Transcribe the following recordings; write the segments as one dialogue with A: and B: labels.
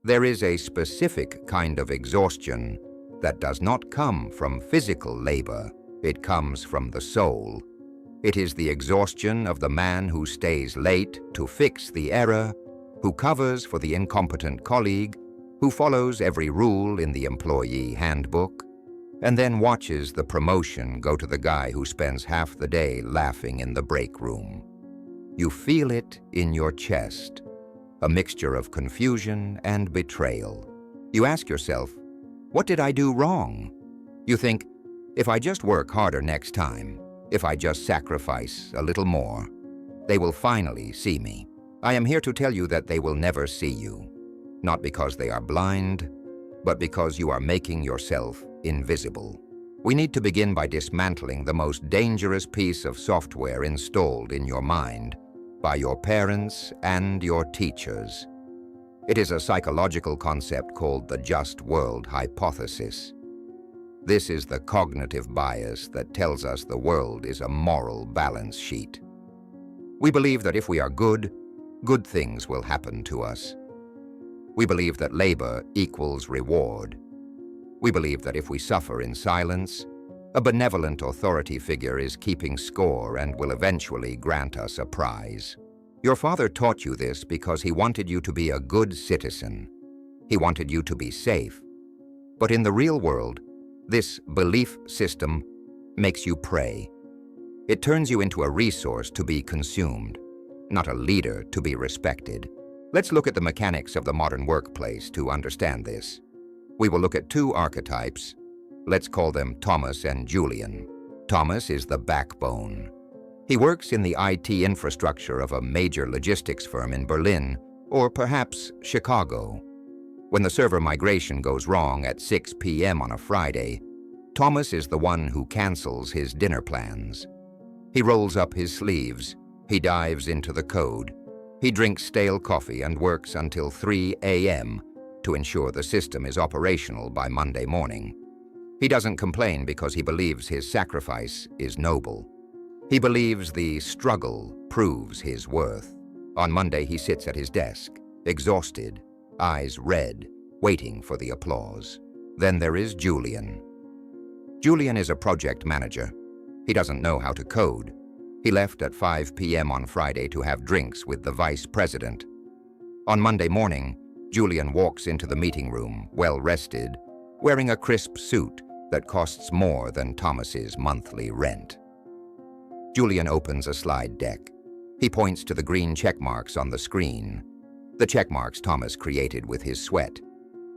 A: There is a specific kind of exhaustion that does not come from physical labor. It comes from the soul. It is the exhaustion of the man who stays late to fix the error, who covers for the incompetent colleague, who follows every rule in the employee handbook, and then watches the promotion go to the guy who spends half the day laughing in the break room. You feel it in your chest, a mixture of confusion and betrayal. You ask yourself, what did I do wrong? You think, if I just work harder next time, if I just sacrifice a little more, they will finally see me. I am here to tell you that they will never see you, not because they are blind, but because you are making yourself invisible. We need to begin by dismantling the most dangerous piece of software installed in your mind by your parents and your teachers. It is a psychological concept called the just world hypothesis. This is the cognitive bias that tells us the world is a moral balance sheet. We believe that if we are good, good things will happen to us. We believe that labor equals reward. We believe that if we suffer in silence, a benevolent authority figure is keeping score and will eventually grant us a prize. Your father taught you this because he wanted you to be a good citizen. He wanted you to be safe. But in the real world, this belief system makes you prey. It turns you into a resource to be consumed, not a leader to be respected. Let's look at the mechanics of the modern workplace to understand this. We will look at two archetypes. Let's call them Thomas and Julian. Thomas is the backbone. He works in the IT infrastructure of a major logistics firm in Berlin, or perhaps Chicago. When the server migration goes wrong at 6 p.m. on a Friday, Thomas is the one who cancels his dinner plans. He rolls up his sleeves. He dives into the code. He drinks stale coffee and works until 3 a.m. to ensure the system is operational by Monday morning. He doesn't complain because he believes his sacrifice is noble. He believes the struggle proves his worth. On Monday, he sits at his desk, exhausted, eyes red, waiting for the applause. Then there is Julian. Julian is a project manager. He doesn't know how to code. He left at 5 p.m. on Friday to have drinks with the vice president. On Monday morning, Julian walks into the meeting room, well-rested, wearing a crisp suit that costs more than Thomas's monthly rent. Julian opens a slide deck. He points to the green check marks on the screen, the check marks Thomas created with his sweat,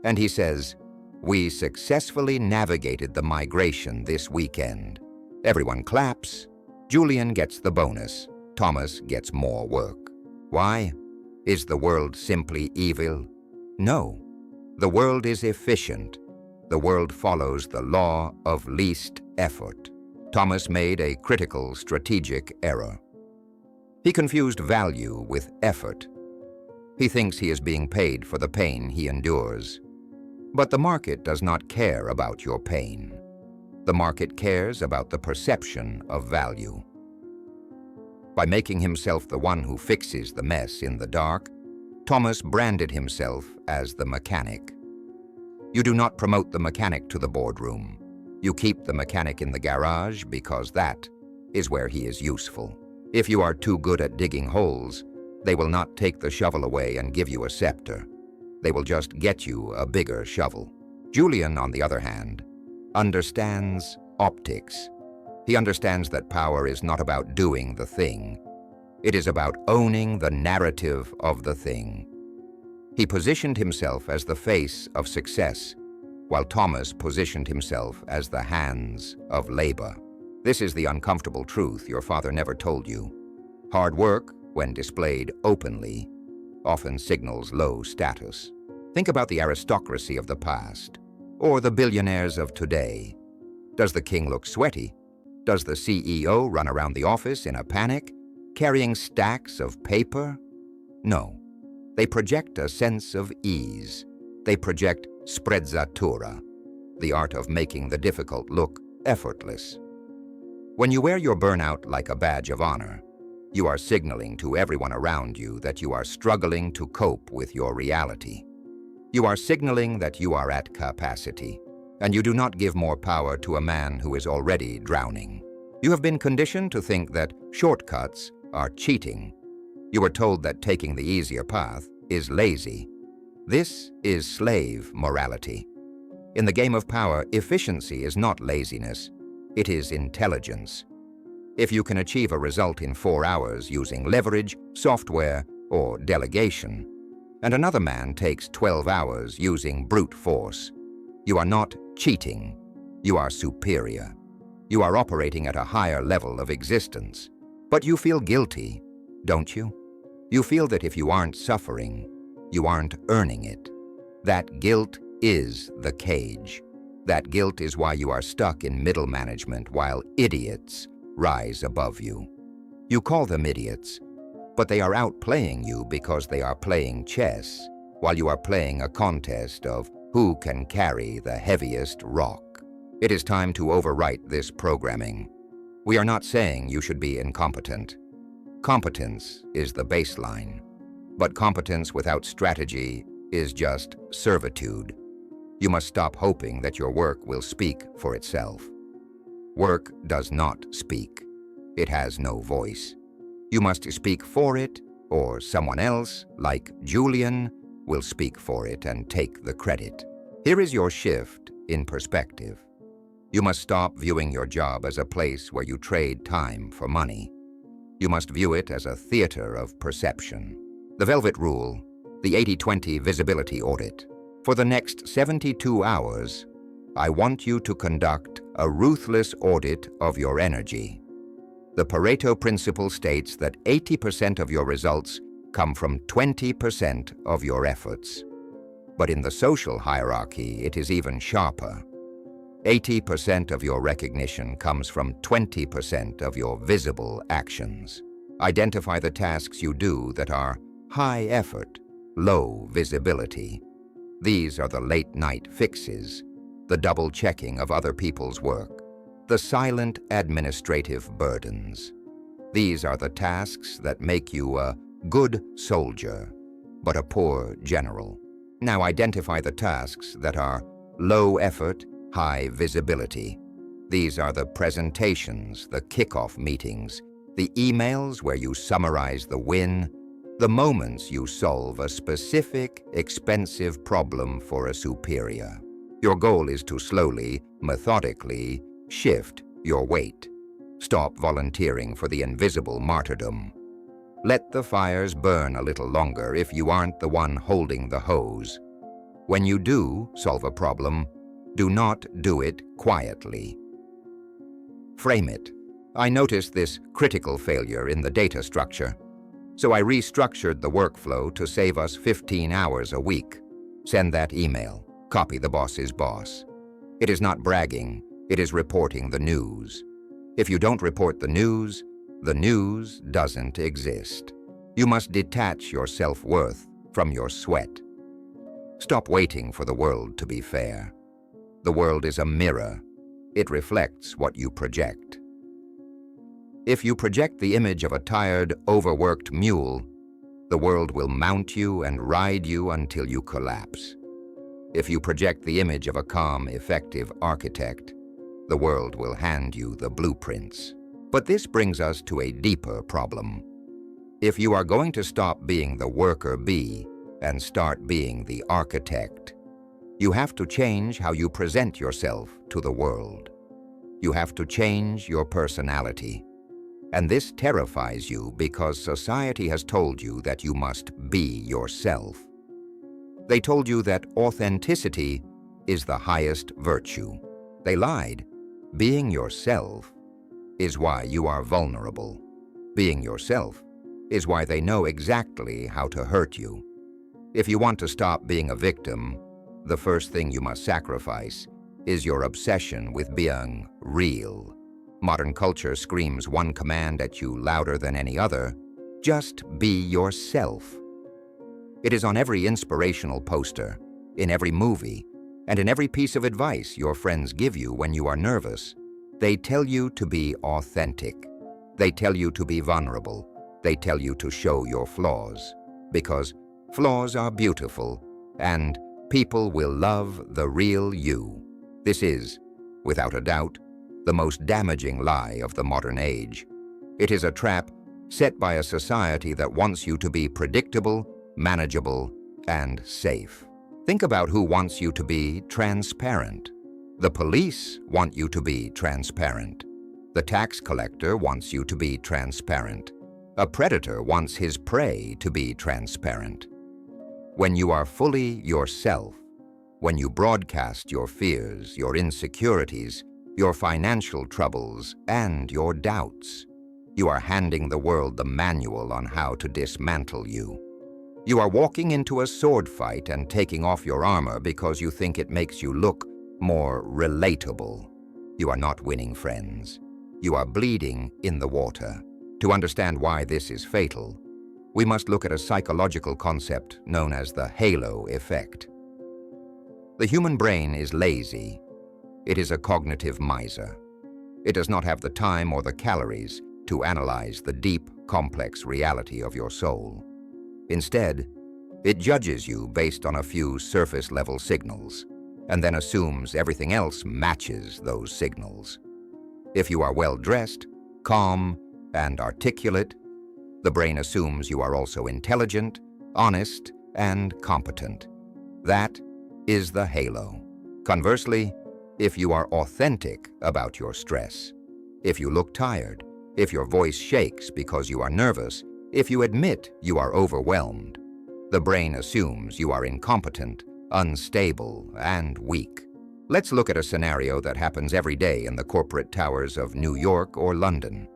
A: and he says, "We successfully navigated the migration this weekend." Everyone claps. Julian gets the bonus. Thomas gets more work. Why? Is the world simply evil? No. The world is efficient. The world follows the law of least effort. Thomas made a critical strategic error. He confused value with effort. He thinks he is being paid for the pain he endures. But the market does not care about your pain. The market cares about the perception of value. By making himself the one who fixes the mess in the dark, Thomas branded himself as the mechanic. You do not promote the mechanic to the boardroom. You keep the mechanic in the garage because that is where he is useful. If you are too good at digging holes, they will not take the shovel away and give you a scepter. They will just get you a bigger shovel. Julian, on the other hand, understands optics. He understands that power is not about doing the thing. It is about owning the narrative of the thing. He positioned himself as the face of success, while Thomas positioned himself as the hands of labor. This is the uncomfortable truth your father never told you. Hard work, when displayed openly, often signals low status. Think about the aristocracy of the past, or the billionaires of today. Does the king look sweaty? Does the CEO run around the office in a panic, carrying stacks of paper? No. They project a sense of ease. They project sprezzatura, the art of making the difficult look effortless. When you wear your burnout like a badge of honor, you are signaling to everyone around you that you are struggling to cope with your reality. You are signaling that you are at capacity, and you do not give more power to a man who is already drowning. You have been conditioned to think that shortcuts are cheating. You were told that taking the easier path is lazy. This is slave morality. In the game of power, efficiency is not laziness, it is intelligence. If you can achieve a result in 4 hours using leverage, software, or delegation, and another man takes 12 hours using brute force, you are not cheating, you are superior. You are operating at a higher level of existence. But you feel guilty, don't you? You feel that if you aren't suffering, you aren't earning it. That guilt is the cage. That guilt is why you are stuck in middle management while idiots rise above you. You call them idiots, but they are outplaying you because they are playing chess while you are playing a contest of who can carry the heaviest rock. It is time to overwrite this programming. We are not saying you should be incompetent. Competence is the baseline, but competence without strategy is just servitude. You must stop hoping that your work will speak for itself. Work does not speak. It has no voice. You must speak for it, or someone else, like Julian, will speak for it and take the credit. Here is your shift in perspective. You must stop viewing your job as a place where you trade time for money. You must view it as a theater of perception. The Velvet Rule, the 80-20 visibility audit. For the next 72 hours, I want you to conduct a ruthless audit of your energy. The Pareto principle states that 80% of your results come from 20% of your efforts. But in the social hierarchy, it is even sharper. 80% of your recognition comes from 20% of your visible actions. Identify the tasks you do that are high effort, low visibility. These are the late-night fixes, the double-checking of other people's work, the silent administrative burdens. These are the tasks that make you a good soldier, but a poor general. Now identify the tasks that are low effort, high visibility. These are the presentations, the kickoff meetings, the emails where you summarize the win, the moments you solve a specific, expensive problem for a superior. Your goal is to slowly, methodically shift your weight. Stop volunteering for the invisible martyrdom. Let the fires burn a little longer if you aren't the one holding the hose. When you do solve a problem, do not do it quietly. Frame it. I noticed this critical failure in the data structure, so I restructured the workflow to save us 15 hours a week. Send that email. Copy the boss's boss. It is not bragging, it is reporting the news. If you don't report the news doesn't exist. You must detach your self-worth from your sweat. Stop waiting for the world to be fair. The world is a mirror. It reflects what you project. If you project the image of a tired, overworked mule, the world will mount you and ride you until you collapse. If you project the image of a calm, effective architect, the world will hand you the blueprints. But this brings us to a deeper problem. If you are going to stop being the worker bee and start being the architect, you have to change how you present yourself to the world. You have to change your personality. And this terrifies you because society has told you that you must be yourself. They told you that authenticity is the highest virtue. They lied. Being yourself is why you are vulnerable. Being yourself is why they know exactly how to hurt you. If you want to stop being a victim, the first thing you must sacrifice is your obsession with being real. Modern culture screams one command at you louder than any other: just be yourself. It is on every inspirational poster, in every movie, and in every piece of advice your friends give you when you are nervous. They tell you to be authentic. They tell you to be vulnerable. They tell you to show your flaws, because flaws are beautiful and People will love the real you. This is, without a doubt, the most damaging lie of the modern age. It is a trap set by a society that wants you to be predictable, manageable, and safe. Think about who wants you to be transparent. The police want you to be transparent. The tax collector wants you to be transparent. A predator wants his prey to be transparent. When you are fully yourself, when you broadcast your fears, your insecurities, your financial troubles, and your doubts, you are handing the world the manual on how to dismantle you. You are walking into a sword fight and taking off your armor because you think it makes you look more relatable. You are not winning, friends. You are bleeding in the water. To understand why this is fatal, we must look at a psychological concept known as the halo effect. The human brain is lazy. It is a cognitive miser. It does not have the time or the calories to analyze the deep, complex reality of your soul. Instead, it judges you based on a few surface-level signals, and then assumes everything else matches those signals. If you are well-dressed, calm, and articulate, the brain assumes you are also intelligent, honest, and competent. That is the halo. Conversely, if you are authentic about your stress, if you look tired, if your voice shakes because you are nervous, if you admit you are overwhelmed, the brain assumes you are incompetent, unstable, and weak. Let's look at a scenario that happens every day in the corporate towers of New York or London.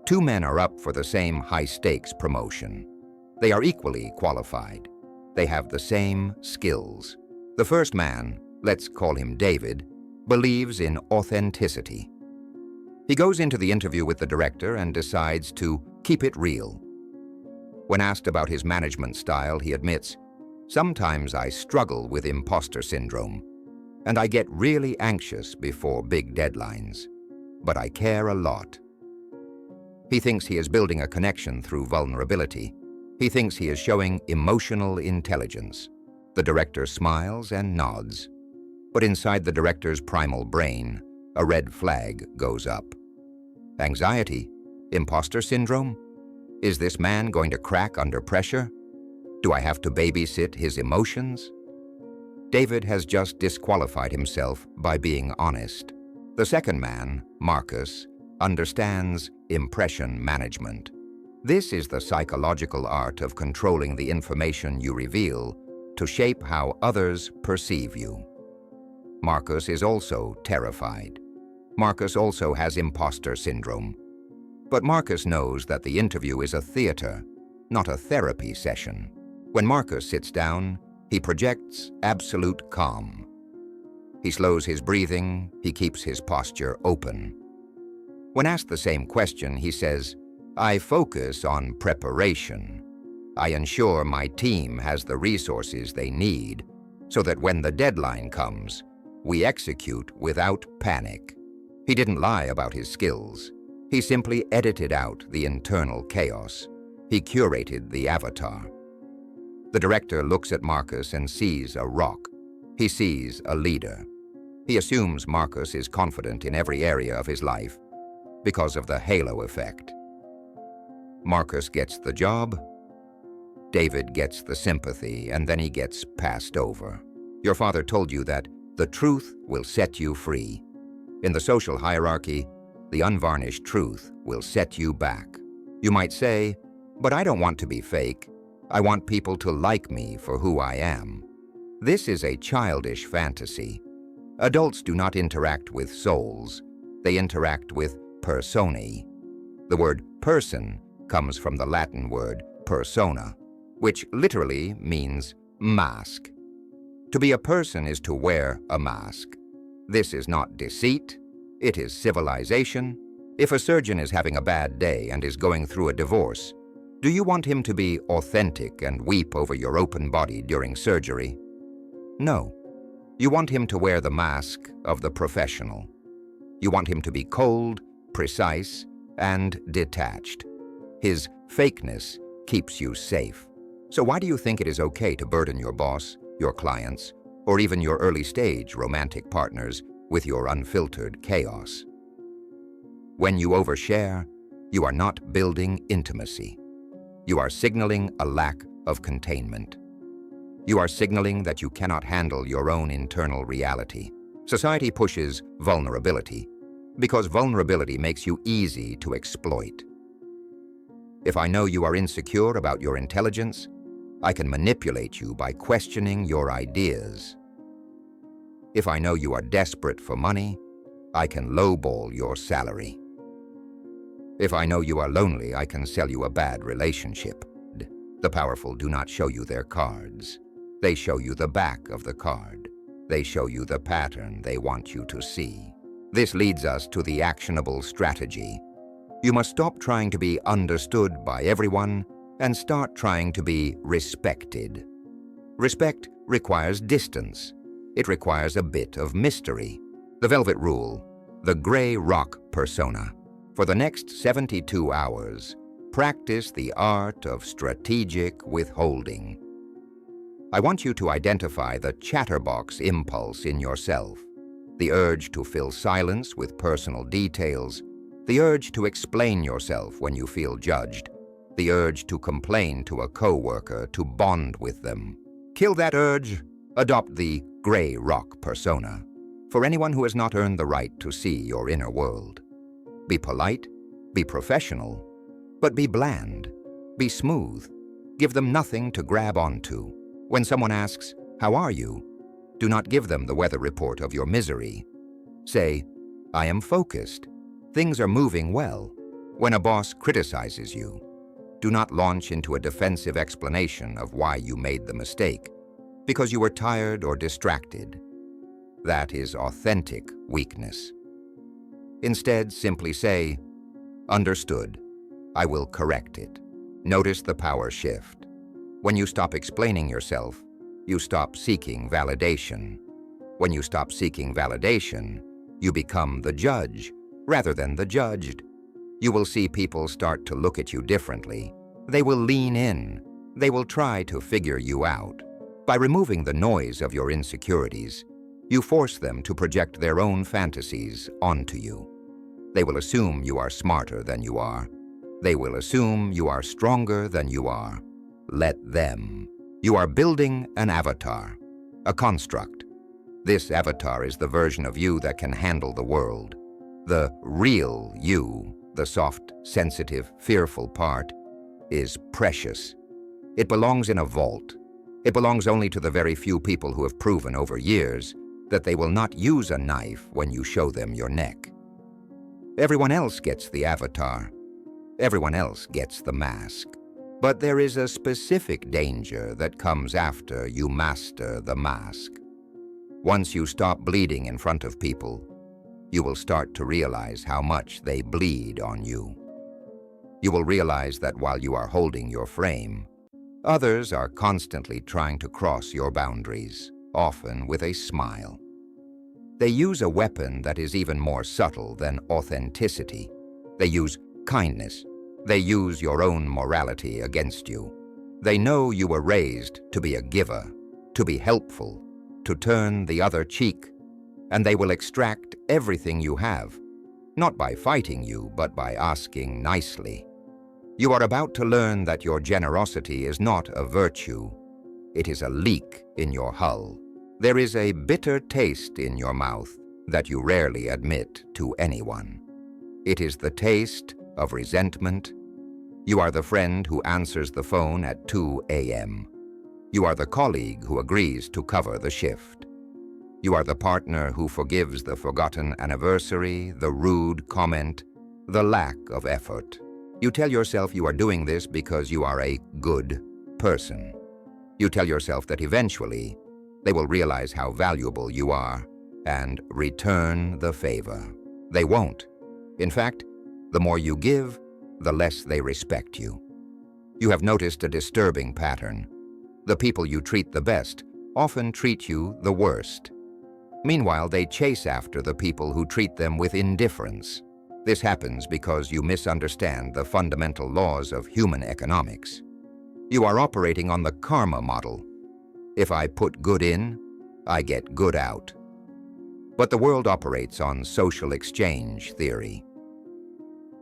A: Two men are up for the same high-stakes promotion. They are equally qualified. They have the same skills. The first man, let's call him David, believes in authenticity. He goes into the interview with the director and decides to keep it real. When asked about his management style, he admits, "Sometimes I struggle with imposter syndrome, and I get really anxious before big deadlines, but I care a lot." He thinks he is building a connection through vulnerability. He thinks he is showing emotional intelligence. The director smiles and nods. But inside the director's primal brain, a red flag goes up. Anxiety? Imposter syndrome? Is this man going to crack under pressure? Do I have to babysit his emotions? David has just disqualified himself by being honest. The second man, Marcus, understands impression management. This is the psychological art of controlling the information you reveal to shape how others perceive you. Marcus is also terrified. Marcus also has imposter syndrome. But Marcus knows that the interview is a theater, not a therapy session. When Marcus sits down, he projects absolute calm. He slows his breathing, he keeps his posture open. When asked the same question, he says, "I focus on preparation. I ensure my team has the resources they need so that when the deadline comes, we execute without panic." He didn't lie about his skills. He simply edited out the internal chaos. He curated the avatar. The director looks at Marcus and sees a rock. He sees a leader. He assumes Marcus is confident in every area of his life because of the halo effect. Marcus gets the job, David gets the sympathy, and then he gets passed over. Your father told you that the truth will set you free. In the social hierarchy, the unvarnished truth will set you back. You might say, "But I don't want to be fake. I want people to like me for who I am." This is a childish fantasy. Adults do not interact with souls. They interact with personae. The word person comes from the Latin word persona, which literally means mask. To be a person is to wear a mask. This is not deceit, it is civilization. If a surgeon is having a bad day and is going through a divorce, do you want him to be authentic and weep over your open body during surgery? No. You want him to wear the mask of the professional. You want him to be cold, precise, and detached. His fakeness keeps you safe. So why do you think it is okay to burden your boss, your clients, or even your early-stage romantic partners with your unfiltered chaos. When you overshare, you are not building intimacy. You are signaling a lack of containment. You are signaling that you cannot handle your own internal reality. Society pushes vulnerability because vulnerability makes you easy to exploit. If I know you are insecure about your intelligence, I can manipulate you by questioning your ideas. If I know you are desperate for money, I can lowball your salary. If I know you are lonely, I can sell you a bad relationship. The powerful do not show you their cards. They show you the back of the card. They show you the pattern they want you to see. This leads us to the actionable strategy. You must stop trying to be understood by everyone and start trying to be respected. Respect requires distance. It requires a bit of mystery. The velvet rule, the gray rock persona. For the next 72 hours, practice the art of strategic withholding. I want you to identify the chatterbox impulse in yourself, the urge to fill silence with personal details, the urge to explain yourself when you feel judged, the urge to complain to a coworker to bond with them. Kill that urge. Adopt the gray rock persona for anyone who has not earned the right to see your inner world. Be polite, be professional, but be bland, be smooth. Give them nothing to grab onto. When someone asks, "How are you?" do not give them the weather report of your misery. Say, "I am focused. Things are moving well." When a boss criticizes you, do not launch into a defensive explanation of why you made the mistake, because you were tired or distracted. That is authentic weakness. Instead, simply say, "Understood. I will correct it." Notice the power shift. When you stop explaining yourself, you stop seeking validation. When you stop seeking validation, you become the judge rather than the judged. You will see people start to look at you differently. They will lean in. They will try to figure you out. By removing the noise of your insecurities, you force them to project their own fantasies onto you. They will assume you are smarter than you are. They will assume you are stronger than you are. Let them. You are building an avatar, a construct. This avatar is the version of you that can handle the world. The real you, the soft, sensitive, fearful part, is precious. It belongs in a vault. It belongs only to the very few people who have proven over years that they will not use a knife when you show them your neck. Everyone else gets the avatar. Everyone else gets the mask. But there is a specific danger that comes after you master the mask. Once you stop bleeding in front of people, you will start to realize how much they bleed on you. You will realize that while you are holding your frame, others are constantly trying to cross your boundaries, often with a smile. They use a weapon that is even more subtle than authenticity. They use kindness. They use your own morality against you. They know you were raised to be a giver, to be helpful, to turn the other cheek, and they will extract everything you have, not by fighting you, but by asking nicely. You are about to learn that your generosity is not a virtue. It is a leak in your hull. There is a bitter taste in your mouth that you rarely admit to anyone. It is the taste of resentment. You are the friend who answers the phone at 2 a.m. You are the colleague who agrees to cover the shift. You are the partner who forgives the forgotten anniversary, the rude comment, the lack of effort. You tell yourself you are doing this because you are a good person. You tell yourself that eventually they will realize how valuable you are and return the favor. They won't. In fact, the more you give, the less they respect you. You have noticed a disturbing pattern. The people you treat the best often treat you the worst. Meanwhile, they chase after the people who treat them with indifference. This happens because you misunderstand the fundamental laws of human economics. You are operating on the karma model. If I put good in, I get good out. But the world operates on social exchange theory.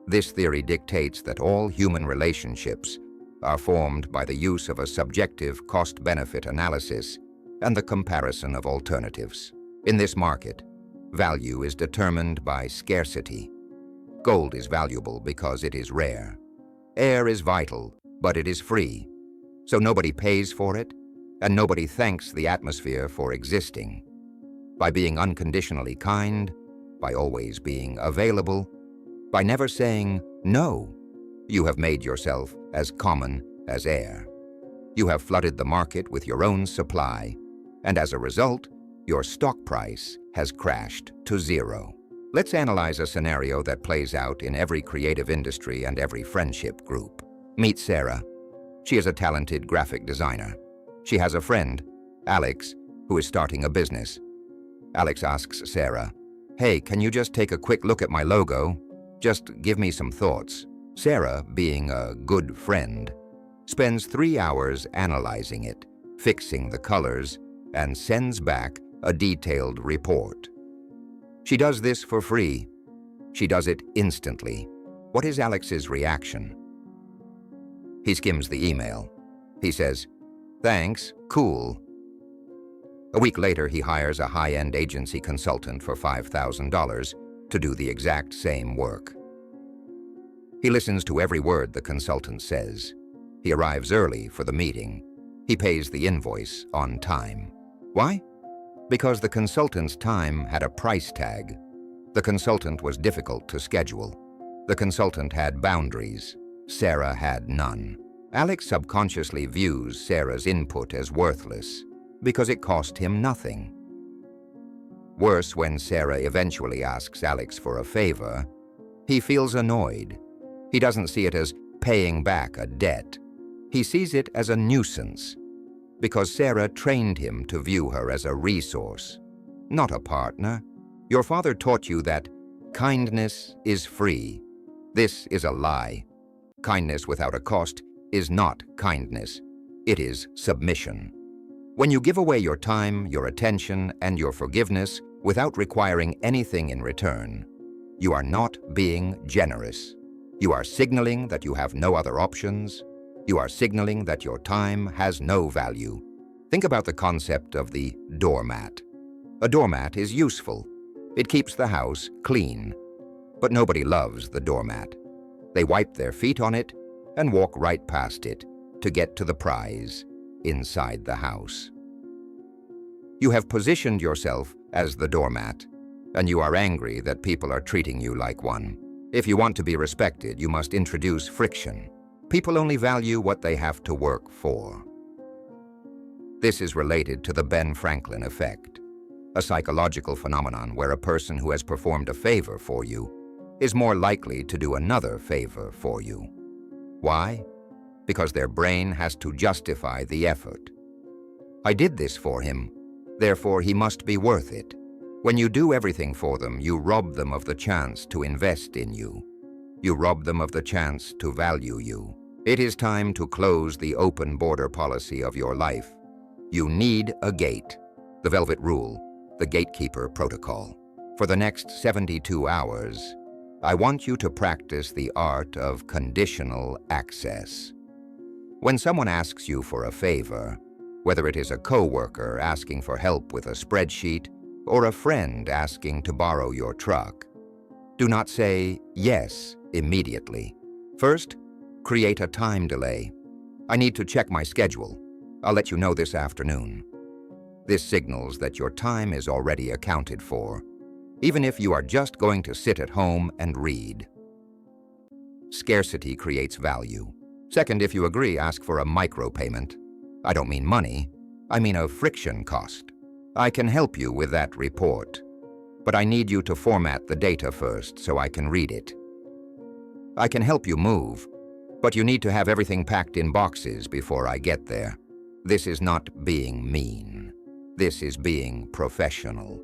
A: This theory dictates that all human relationships are formed by the use of a subjective cost-benefit analysis and the comparison of alternatives. In this market, value is determined by scarcity. Gold is valuable because it is rare. Air is vital, but it is free. So nobody pays for it, and nobody thanks the atmosphere for existing. By being unconditionally kind, by always being available, by never saying no, you have made yourself as common as air. You have flooded the market with your own supply, and as a result, your stock price has crashed to zero. Let's analyze a scenario that plays out in every creative industry and every friendship group. Meet Sarah. She is a talented graphic designer. She has a friend, Alex, who is starting a business. Alex asks Sarah, "Hey, can you just take a quick look at my logo? Just give me some thoughts." Sarah, being a good friend, spends 3 hours analyzing it, fixing the colors, and sends back a detailed report. She does this for free. She does it instantly. What is Alex's reaction? He skims the email. He says, "Thanks, cool." A week later, he hires a high-end agency consultant for $5,000 to do the exact same work. He listens to every word the consultant says. He arrives early for the meeting. He pays the invoice on time. Why? Because the consultant's time had a price tag. The consultant was difficult to schedule. The consultant had boundaries. Sarah had none. Alex subconsciously views Sarah's input as worthless because it cost him nothing. Worse, when Sarah eventually asks Alex for a favor, he feels annoyed. He doesn't see it as paying back a debt. He sees it as a nuisance, because Sarah trained him to view her as a resource, not a partner. Your father taught you that kindness is free. This is a lie. Kindness without a cost is not kindness. It is submission. When you give away your time, your attention, and your forgiveness without requiring anything in return, you are not being generous. You are signaling that you have no other options. You are signaling that your time has no value. Think about the concept of the doormat. A doormat is useful. It keeps the house clean. But nobody loves the doormat. They wipe their feet on it and walk right past it to get to the prize inside the house. You have positioned yourself as the doormat, and you are angry that people are treating you like one. If you want to be respected, you must introduce friction. People only value what they have to work for. This is related to the Ben Franklin effect, a psychological phenomenon where a person who has performed a favor for you is more likely to do another favor for you. Why? Because their brain has to justify the effort. I did this for him, therefore he must be worth it. When you do everything for them, you rob them of the chance to invest in you. You rob them of the chance to value you. It is time to close the open border policy of your life. You need a gate. The Velvet Rule, the Gatekeeper Protocol. For the next 72 hours, I want you to practice the art of conditional access. When someone asks you for a favor, whether it is a coworker asking for help with a spreadsheet or a friend asking to borrow your truck, do not say yes immediately. First, create a time delay. I need to check my schedule. I'll let you know this afternoon. This signals that your time is already accounted for, even if you are just going to sit at home and read. Scarcity creates value. Second, if you agree, ask for a micropayment. I don't mean money, I mean a friction cost. I can help you with that report, but I need you to format the data first so I can read it. I can help you move, but you need to have everything packed in boxes before I get there. This is not being mean. This is being professional.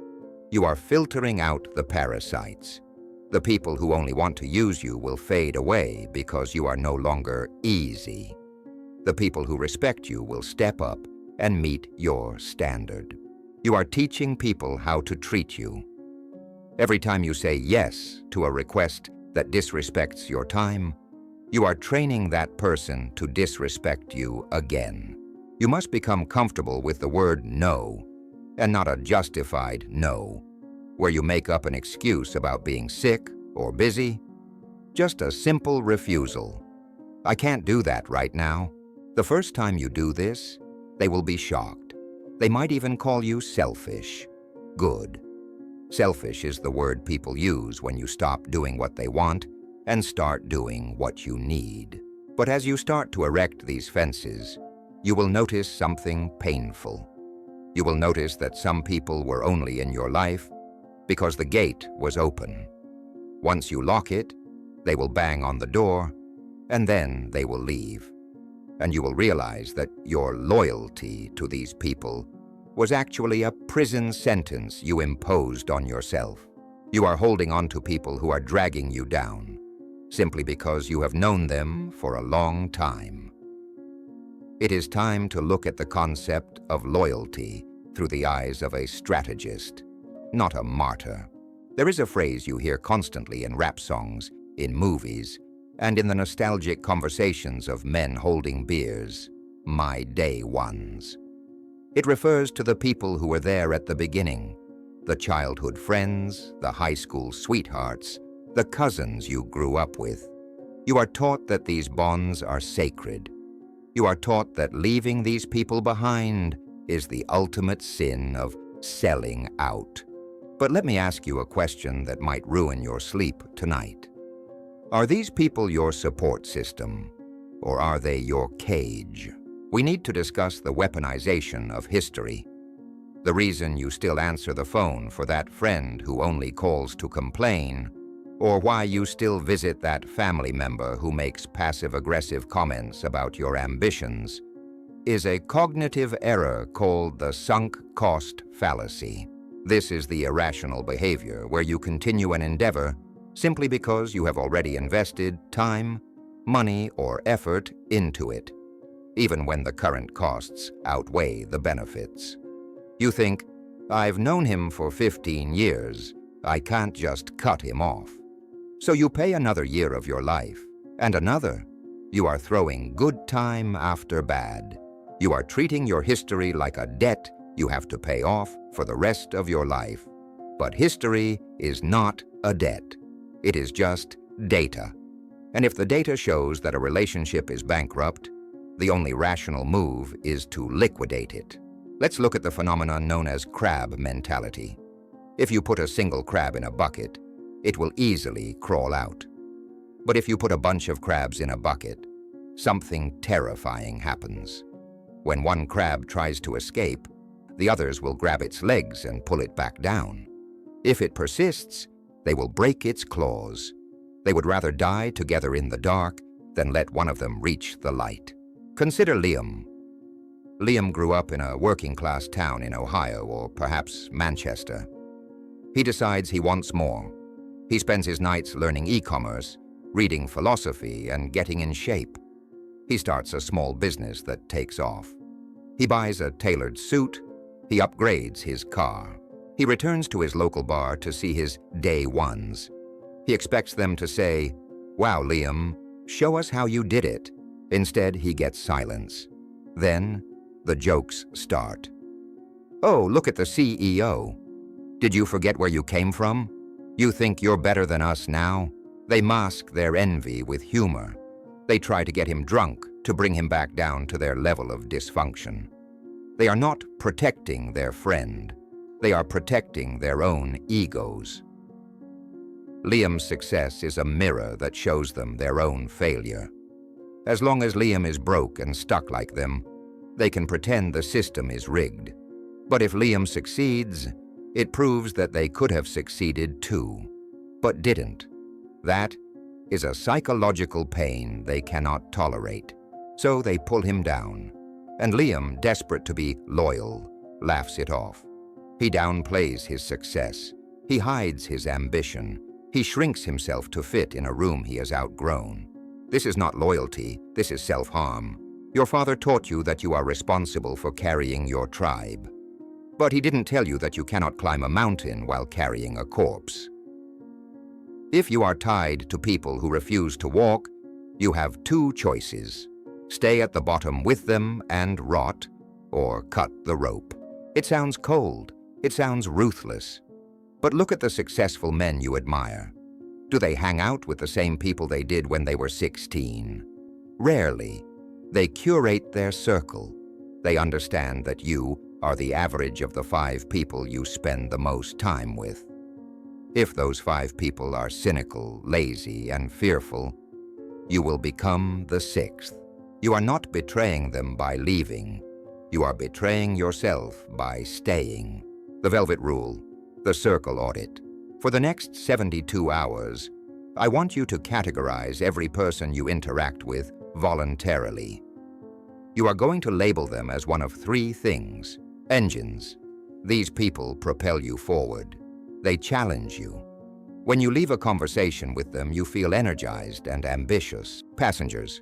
A: You are filtering out the parasites. The people who only want to use you will fade away because you are no longer easy. The people who respect you will step up and meet your standard. You are teaching people how to treat you. Every time you say yes to a request that disrespects your time, you are training that person to disrespect you again. You must become comfortable with the word no, and not a justified no, where you make up an excuse about being sick or busy. Just a simple refusal. I can't do that right now. The first time you do this, they will be shocked. They might even call you selfish. Good. Selfish is the word people use when you stop doing what they want and start doing what you need. But as you start to erect these fences, you will notice something painful. You will notice that some people were only in your life because the gate was open. Once you lock it, they will bang on the door, and then they will leave. And you will realize that your loyalty to these people was actually a prison sentence you imposed on yourself. You are holding on to people who are dragging you down, simply because you have known them for a long time. It is time to look at the concept of loyalty through the eyes of a strategist, not a martyr. There is a phrase you hear constantly in rap songs, in movies, and in the nostalgic conversations of men holding beers, my day ones. It refers to the people who were there at the beginning, the childhood friends, the high school sweethearts, the cousins you grew up with. You are taught that these bonds are sacred. You are taught that leaving these people behind is the ultimate sin of selling out. But let me ask you a question that might ruin your sleep tonight. Are these people your support system, or are they your cage? We need to discuss the weaponization of history. The reason you still answer the phone for that friend who only calls to complain, or why you still visit that family member who makes passive-aggressive comments about your ambitions, is a cognitive error called the sunk cost fallacy. This is the irrational behavior where you continue an endeavor simply because you have already invested time, money, or effort into it, even when the current costs outweigh the benefits. You think, I've known him for 15 years, I can't just cut him off. So you pay another year of your life, and another. You are throwing good time after bad. You are treating your history like a debt you have to pay off for the rest of your life. But history is not a debt. It is just data. And if the data shows that a relationship is bankrupt, the only rational move is to liquidate it. Let's look at the phenomenon known as crab mentality. If you put a single crab in a bucket, it will easily crawl out. But if you put a bunch of crabs in a bucket, something terrifying happens. When one crab tries to escape, the others will grab its legs and pull it back down. If it persists, they will break its claws. They would rather die together in the dark than let one of them reach the light. Consider Liam. Liam grew up in a working-class town in Ohio or perhaps Manchester. He decides he wants more. He spends his nights learning e-commerce, reading philosophy, and getting in shape. He starts a small business that takes off. He buys a tailored suit. He upgrades his car. He returns to his local bar to see his day ones. He expects them to say, "Wow, Liam, show us how you did it." Instead, he gets silence. Then, the jokes start. "Oh, look at the CEO. Did you forget where you came from? You think you're better than us now?" They mask their envy with humor. They try to get him drunk to bring him back down to their level of dysfunction. They are not protecting their friend. They are protecting their own egos. Liam's success is a mirror that shows them their own failure. As long as Liam is broke and stuck like them, they can pretend the system is rigged. But if Liam succeeds, it proves that they could have succeeded too, but didn't. That is a psychological pain they cannot tolerate. So they pull him down. And Liam, desperate to be loyal, laughs it off. He downplays his success. He hides his ambition. He shrinks himself to fit in a room he has outgrown. This is not loyalty, this is self-harm. Your father taught you that you are responsible for carrying your tribe. But he didn't tell you that you cannot climb a mountain while carrying a corpse. If you are tied to people who refuse to walk, you have two choices: stay at the bottom with them and rot, or cut the rope. It sounds cold, it sounds ruthless. But look at the successful men you admire. Do they hang out with the same people they did when they were 16? Rarely. They curate their circle. They understand that you are the average of the 5 people you spend the most time with. If those 5 people are cynical, lazy, and fearful, you will become the 6th. You are not betraying them by leaving. You are betraying yourself by staying. The Velvet Rule, the Circle Audit. For the next 72 hours, I want you to categorize every person you interact with voluntarily. You are going to label them as one of 3 things. Engines. These people propel you forward. They challenge you. When you leave a conversation with them, you feel energized and ambitious. Passengers.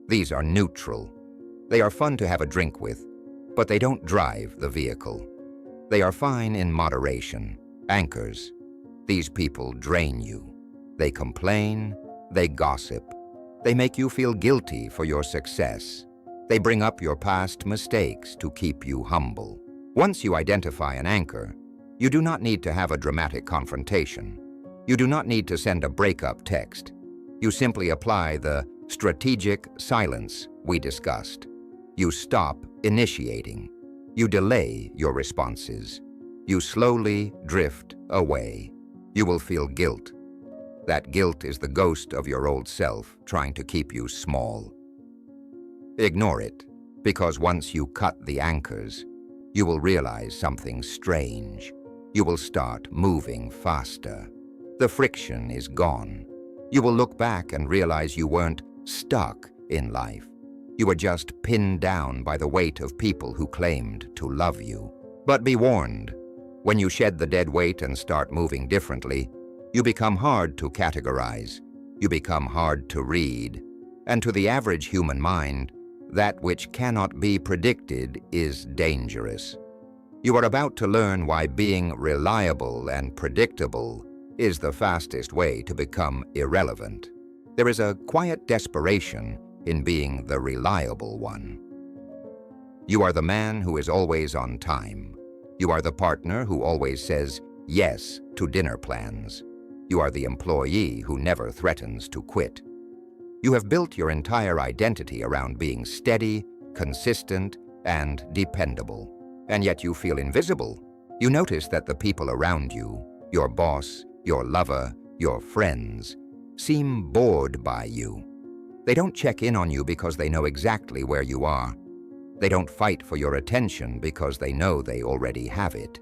A: These are neutral. They are fun to have a drink with, but they don't drive the vehicle. They are fine in moderation. Anchors. These people drain you. They complain, they gossip. They make you feel guilty for your success. They bring up your past mistakes to keep you humble. Once you identify an anchor, you do not need to have a dramatic confrontation. You do not need to send a breakup text. You simply apply the strategic silence we discussed. You stop initiating. You delay your responses. You slowly drift away. You will feel guilt. That guilt is the ghost of your old self trying to keep you small. Ignore it, because once you cut the anchors, you will realize something strange. You will start moving faster. The friction is gone. You will look back and realize you weren't stuck in life. You were just pinned down by the weight of people who claimed to love you. But be warned, when you shed the dead weight and start moving differently, you become hard to categorize. You become hard to read. And to the average human mind, that which cannot be predicted is dangerous. You are about to learn why being reliable and predictable is the fastest way to become irrelevant. There is a quiet desperation in being the reliable one. You are the man who is always on time. You are the partner who always says yes to dinner plans. You are the employee who never threatens to quit. You have built your entire identity around being steady, consistent, and dependable. And yet you feel invisible. You notice that the people around you, your boss, your lover, your friends, seem bored by you. They don't check in on you because they know exactly where you are. They don't fight for your attention because they know they already have it.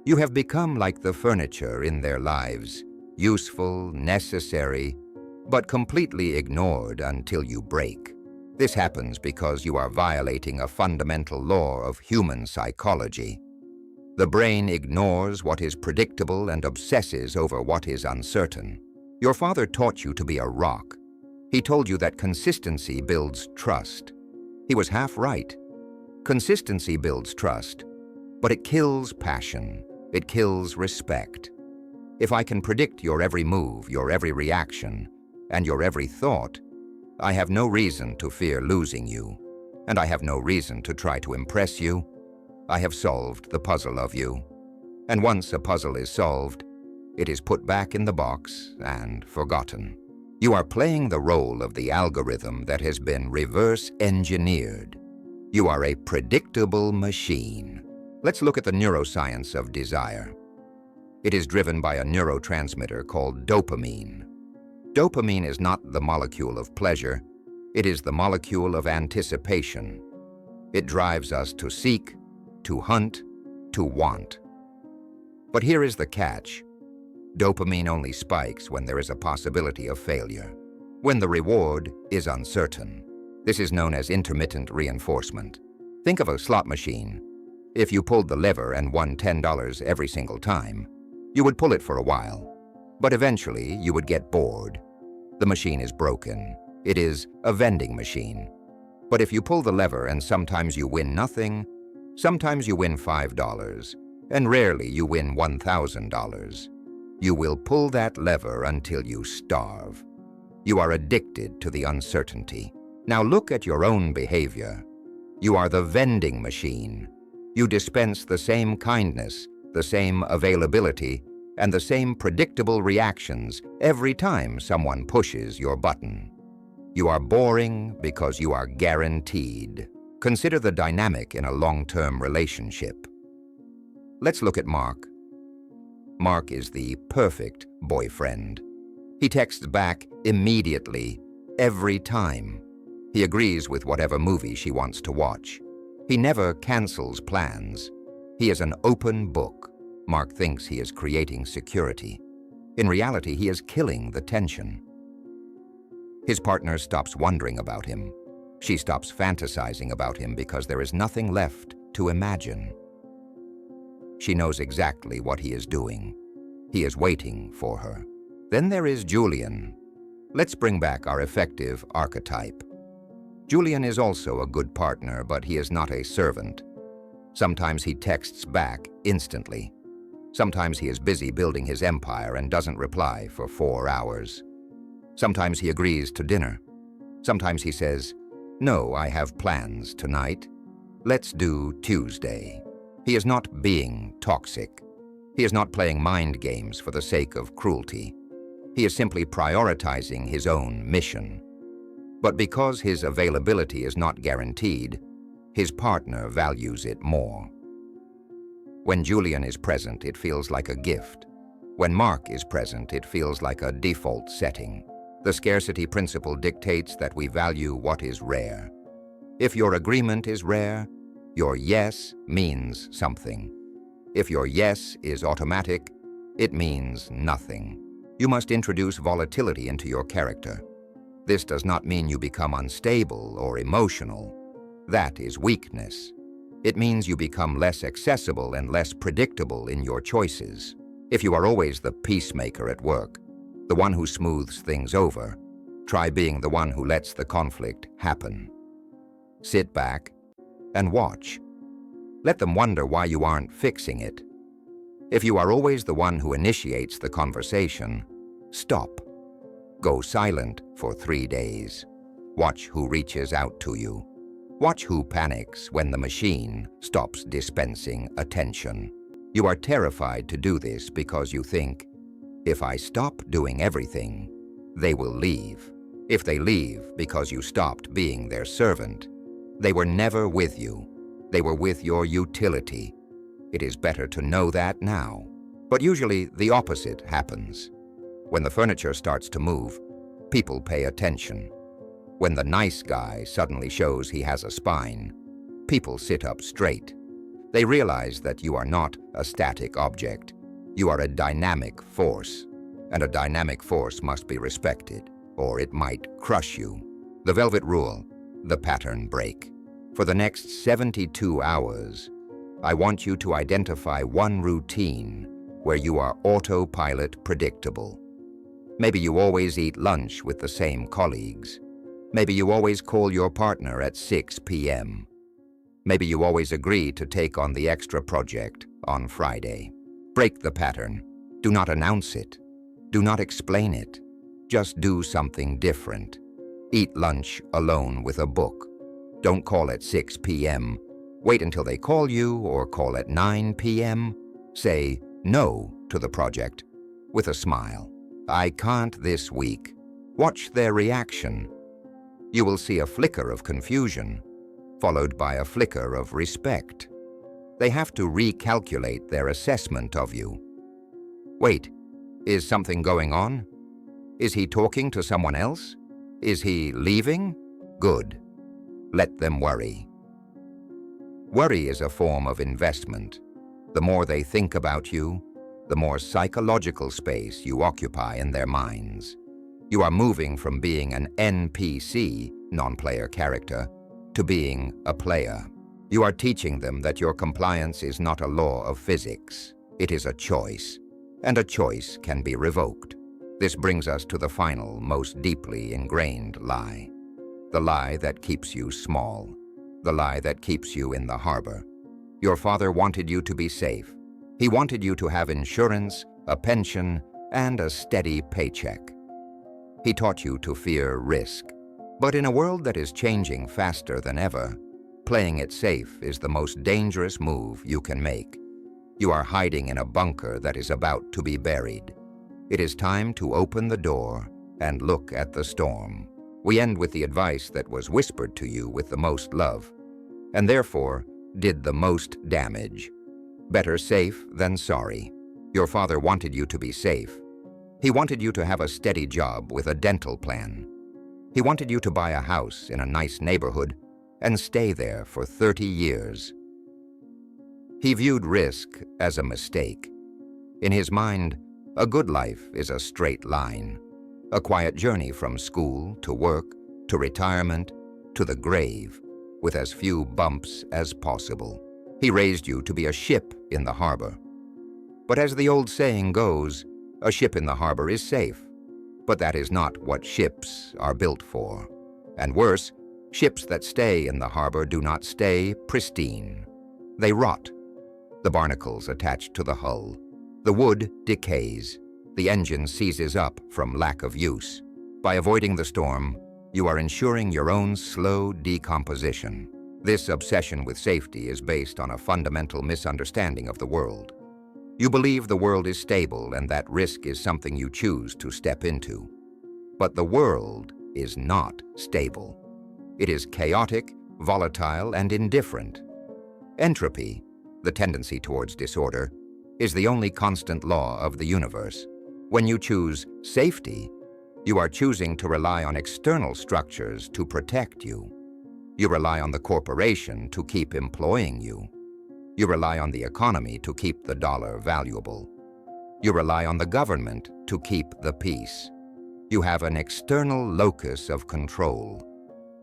A: You have become like the furniture in their lives, useful, necessary, but completely ignored until you break. This happens because you are violating a fundamental law of human psychology. The brain ignores what is predictable and obsesses over what is uncertain. Your father taught you to be a rock. He told you that consistency builds trust. He was half right. Consistency builds trust, but it kills passion. It kills respect. If I can predict your every move, your every reaction, and your every thought, I have no reason to fear losing you, and I have no reason to try to impress you. I have solved the puzzle of you. And once a puzzle is solved, it is put back in the box and forgotten. You are playing the role of the algorithm that has been reverse engineered. You are a predictable machine. Let's look at the neuroscience of desire. It is driven by a neurotransmitter called dopamine. Dopamine is not the molecule of pleasure, it is the molecule of anticipation. It drives us to seek, to hunt, to want. But here is the catch. Dopamine only spikes when there is a possibility of failure, when the reward is uncertain. This is known as intermittent reinforcement. Think of a slot machine. If you pulled the lever and won $10 every single time, you would pull it for a while. But eventually, you would get bored. The machine is broken. It is a vending machine. But if you pull the lever and sometimes you win nothing, Sometimes you win $5, and rarely you win $1,000. You will pull that lever until you starve. You are addicted to the uncertainty. Now look at your own behavior. You are the vending machine. You dispense the same kindness, the same availability, and the same predictable reactions every time someone pushes your button. You are boring because you are guaranteed. Consider the dynamic in a long-term relationship. Let's look at Mark. Mark is the perfect boyfriend. He texts back immediately, every time. He agrees with whatever movie she wants to watch. He never cancels plans. He is an open book. Mark thinks he is creating security. In reality, he is killing the tension. His partner stops wondering about him. She stops fantasizing about him because there is nothing left to imagine. She knows exactly what he is doing. He is waiting for her. Then there is Julian. Let's bring back our effective archetype. Julian is also a good partner, but he is not a servant. Sometimes he texts back instantly. Sometimes he is busy building his empire and doesn't reply for 4 hours. Sometimes he agrees to dinner. Sometimes he says, "No, I have plans tonight. Let's do Tuesday." He is not being toxic. He is not playing mind games for the sake of cruelty. He is simply prioritizing his own mission. But because his availability is not guaranteed, his partner values it more. When Julian is present, it feels like a gift. When Mark is present, it feels like a default setting. The scarcity principle dictates that we value what is rare. If your agreement is rare, your yes means something. If your yes is automatic, it means nothing. You must introduce volatility into your character. This does not mean you become unstable or emotional. That is weakness. It means you become less accessible and less predictable in your choices. If you are always the peacemaker at work, the one who smooths things over, try being the one who lets the conflict happen. Sit back and watch. Let them wonder why you aren't fixing it. If you are always the one who initiates the conversation, stop. Go silent for 3 days. Watch who reaches out to you. Watch who panics when the machine stops dispensing attention. You are terrified to do this because you think, if I stop doing everything, they will leave. If they leave because you stopped being their servant, they were never with you. They were with your utility. It is better to know that now. But usually the opposite happens. When the furniture starts to move, people pay attention. When the nice guy suddenly shows he has a spine, people sit up straight. They realize that you are not a static object. You are a dynamic force, and a dynamic force must be respected, or it might crush you. The velvet rule, the pattern break. For the next 72 hours, I want you to identify one routine where you are autopilot predictable. Maybe you always eat lunch with the same colleagues. Maybe you always call your partner at 6 p.m. Maybe you always agree to take on the extra project on Friday. Break the pattern. Do not announce it. Do not explain it. Just do something different. Eat lunch alone with a book. Don't call at 6 p.m. Wait until they call you or call at 9 p.m. Say no to the project with a smile. I can't this week. Watch their reaction. You will see a flicker of confusion, followed by a flicker of respect. They have to recalculate their assessment of you. Wait, is something going on? Is he talking to someone else? Is he leaving? Good. Let them worry. Worry is a form of investment. The more they think about you, the more psychological space you occupy in their minds. You are moving from being an NPC, non-player character, to being a player. You are teaching them that your compliance is not a law of physics. It is a choice, and a choice can be revoked. This brings us to the final, most deeply ingrained lie. The lie that keeps you small. The lie that keeps you in the harbor. Your father wanted you to be safe. He wanted you to have insurance, a pension, and a steady paycheck. He taught you to fear risk. But in a world that is changing faster than ever, playing it safe is the most dangerous move you can make. You are hiding in a bunker that is about to be buried. It is time to open the door and look at the storm. We end with the advice that was whispered to you with the most love, and therefore did the most damage. Better safe than sorry. Your father wanted you to be safe. He wanted you to have a steady job with a dental plan. He wanted you to buy a house in a nice neighborhood and stay there for 30 years. He viewed risk as a mistake. In his mind, a good life is a straight line, a quiet journey from school to work to retirement to the grave, with as few bumps as possible. He raised you to be a ship in the harbor. But as the old saying goes, a ship in the harbor is safe. But that is not what ships are built for. And worse, ships that stay in the harbor do not stay pristine. They rot. The barnacles attach to the hull. The wood decays. The engine seizes up from lack of use. By avoiding the storm, you are ensuring your own slow decomposition. This obsession with safety is based on a fundamental misunderstanding of the world. You believe the world is stable and that risk is something you choose to step into. But the world is not stable. It is chaotic, volatile, and indifferent. Entropy, the tendency towards disorder, is the only constant law of the universe. When you choose safety, you are choosing to rely on external structures to protect you. You rely on the corporation to keep employing you. You rely on the economy to keep the dollar valuable. You rely on the government to keep the peace. You have an external locus of control.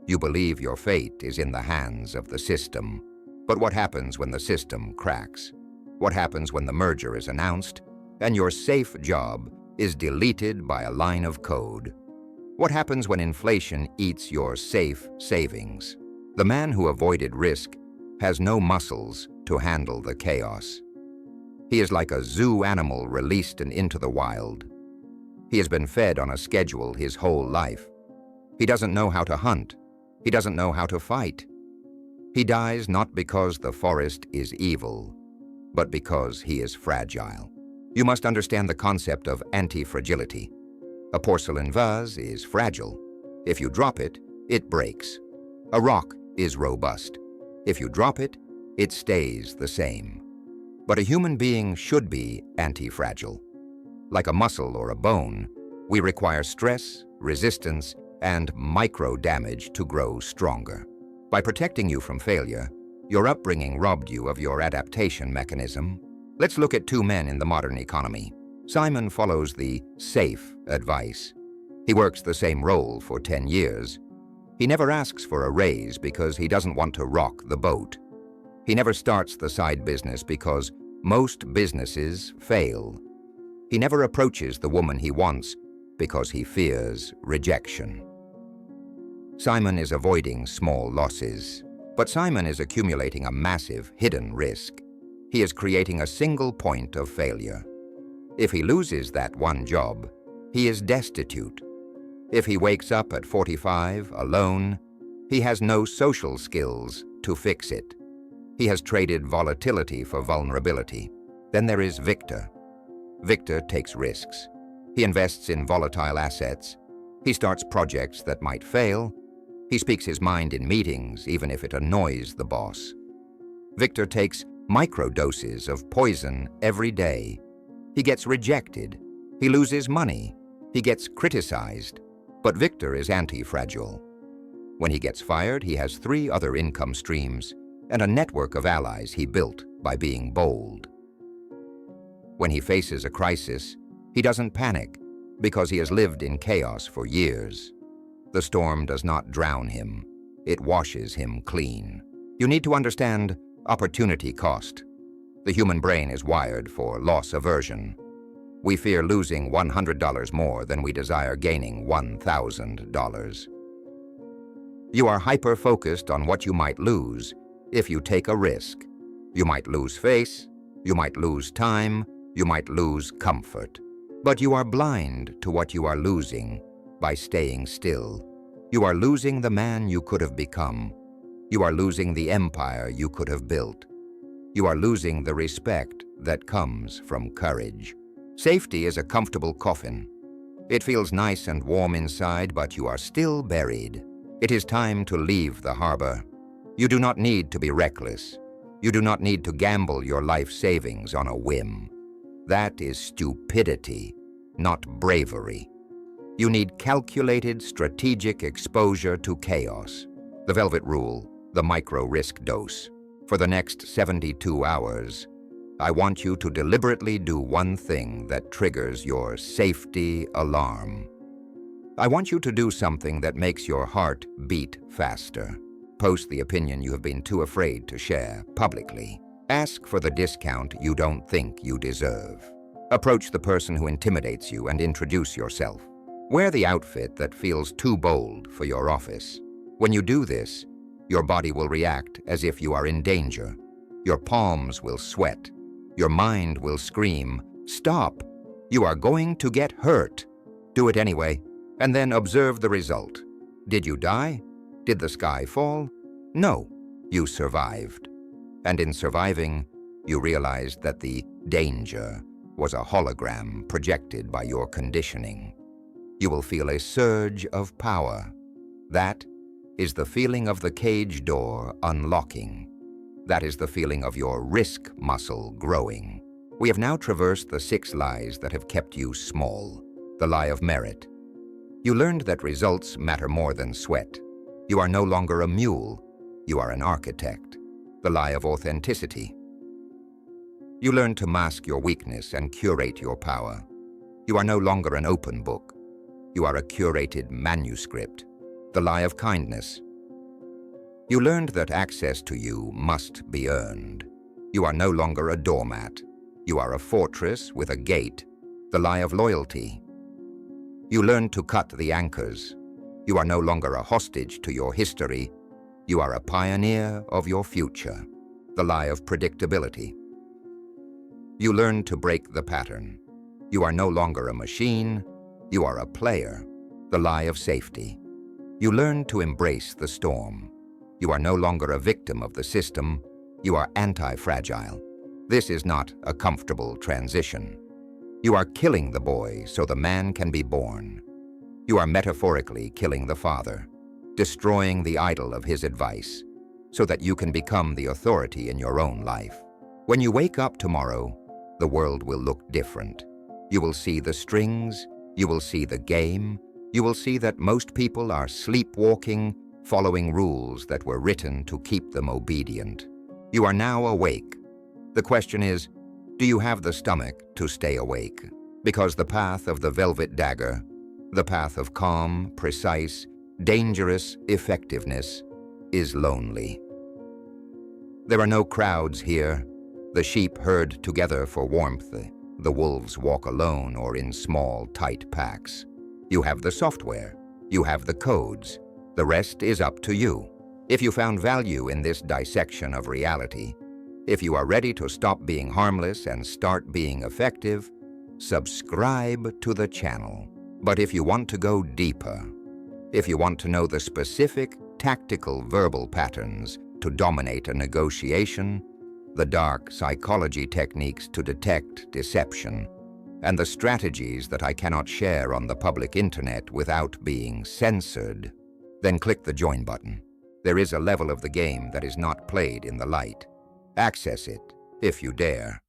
A: You believe your fate is in the hands of the system. But what happens when the system cracks? What happens when the merger is announced and your safe job is deleted by a line of code? What happens when inflation eats your safe savings? The man who avoided risk has no muscles to handle the chaos. He is like a zoo animal released and into the wild. He has been fed on a schedule his whole life. He doesn't know how to hunt. He doesn't know how to fight. He dies not because the forest is evil, but because he is fragile. You must understand the concept of anti-fragility. A porcelain vase is fragile. If you drop it, it breaks. A rock is robust. If you drop it, it stays the same. But a human being should be anti-fragile. Like a muscle or a bone, we require stress, resistance, and micro-damage to grow stronger. By protecting you from failure, your upbringing robbed you of your adaptation mechanism. Let's look at two men in the modern economy. Simon follows the safe advice. He works the same role for 10 years. He never asks for a raise because he doesn't want to rock the boat. He never starts the side business because most businesses fail. He never approaches the woman he wants because he fears rejection. Simon is avoiding small losses, but Simon is accumulating a massive hidden risk. He is creating a single point of failure. If he loses that one job, he is destitute. If he wakes up at 45 alone, he has no social skills to fix it. He has traded volatility for vulnerability. Then there is Victor. Victor takes risks. He invests in volatile assets. He starts projects that might fail. He speaks his mind in meetings, even if it annoys the boss. Victor takes microdoses of poison every day. He gets rejected. He loses money. He gets criticized. But Victor is anti-fragile. When he gets fired, he has 3 other income streams and a network of allies he built by being bold. When he faces a crisis, he doesn't panic because he has lived in chaos for years. The storm does not drown him. It washes him clean. You need to understand opportunity cost. The human brain is wired for loss aversion. We fear losing $100 more than we desire gaining $1,000. You are hyper-focused on what you might lose if you take a risk. You might lose face, you might lose time, you might lose comfort. But you are blind to what you are losing by staying still. You are losing the man you could have become. You are losing the empire you could have built. You are losing the respect that comes from courage. Safety is a comfortable coffin. It feels nice and warm inside, but you are still buried. It is time to leave the harbor. You do not need to be reckless. You do not need to gamble your life savings on a whim. That is stupidity, not bravery. You need calculated, strategic exposure to chaos. The velvet rule, the micro-risk dose. For the next 72 hours, I want you to deliberately do one thing that triggers your safety alarm. I want you to do something that makes your heart beat faster. Post the opinion you have been too afraid to share publicly. Ask for the discount you don't think you deserve. Approach the person who intimidates you and introduce yourself. Wear the outfit that feels too bold for your office. When you do this, your body will react as if you are in danger. Your palms will sweat. Your mind will scream, "Stop! You are going to get hurt." Do it anyway, and then observe the result. Did you die? Did the sky fall? No, you survived. And in surviving, you realized that the danger was a hologram projected by your conditioning. You will feel a surge of power. That is the feeling of the cage door unlocking. That is the feeling of your risk muscle growing. We have now traversed the 6 lies that have kept you small. The lie of merit. You learned that results matter more than sweat. You are no longer a mule. You are an architect. The lie of authenticity. You learned to mask your weakness and curate your power. You are no longer an open book. You are a curated manuscript. The lie of kindness. You learned that access to you must be earned. You are no longer a doormat. You are a fortress with a gate. The lie of loyalty. You learned to cut the anchors. You are no longer a hostage to your history. You are a pioneer of your future. The lie of predictability. You learned to break the pattern. You are no longer a machine. You are a player. The lie of safety. You learned to embrace the storm. You are no longer a victim of the system. You are anti-fragile. This is not a comfortable transition. You are killing the boy so the man can be born. You are metaphorically killing the father, destroying the idol of his advice, so that you can become the authority in your own life. When you wake up tomorrow, the world will look different. You will see the strings, you will see the game, you will see that most people are sleepwalking, following rules that were written to keep them obedient. You are now awake. The question is, do you have the stomach to stay awake? Because the path of the velvet dagger, the path of calm, precise, dangerous effectiveness, is lonely. There are no crowds here. The sheep herd together for warmth. The wolves walk alone or in small, tight packs. You have the software. You have the codes. The rest is up to you. If you found value in this dissection of reality, if you are ready to stop being harmless and start being effective, subscribe to the channel. But if you want to go deeper, if you want to know the specific, tactical verbal patterns to dominate a negotiation, the dark psychology techniques to detect deception, and the strategies that I cannot share on the public internet without being censored, then click the join button. There is a level of the game that is not played in the light. Access it, if you dare.